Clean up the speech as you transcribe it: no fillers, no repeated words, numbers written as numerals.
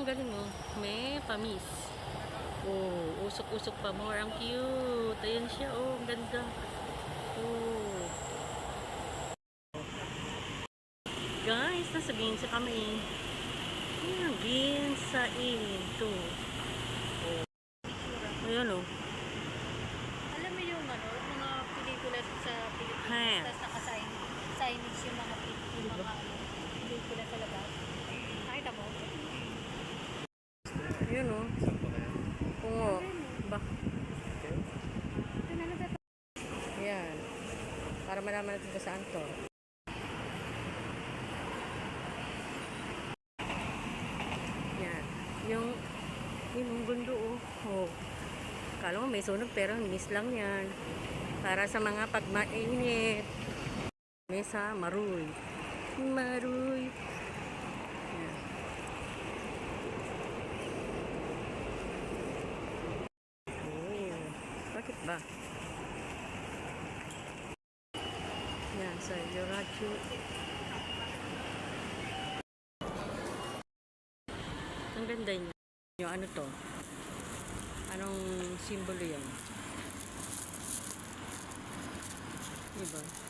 galing oh. May pamis. Oh, usok-usok pa more. Ang cute. Ayan siya oh. Ang ganda. Oh. Guys, nasa Ginza kami. Ayan, Ginza ito. Oh. Ayan oh. Alam mo yung ano, mga pelikula sa Pilipinas, tapos naka-signage yung mga pelikula sa labas. Nakita mo? Ayan oh. Oo. Ba? Ayan. Para malaman natin kung saan to. Yan. Yung gundo oh. Oh. Kala mo may sunog pero miss lang yan. Para sa mga pagmainit. Mesa maruy. Maruy. Yan. Oh. Bakit ba? Yan sa Yorachu. Ang ganda niya. Yung ano to? Anong simbolo yan? Diba?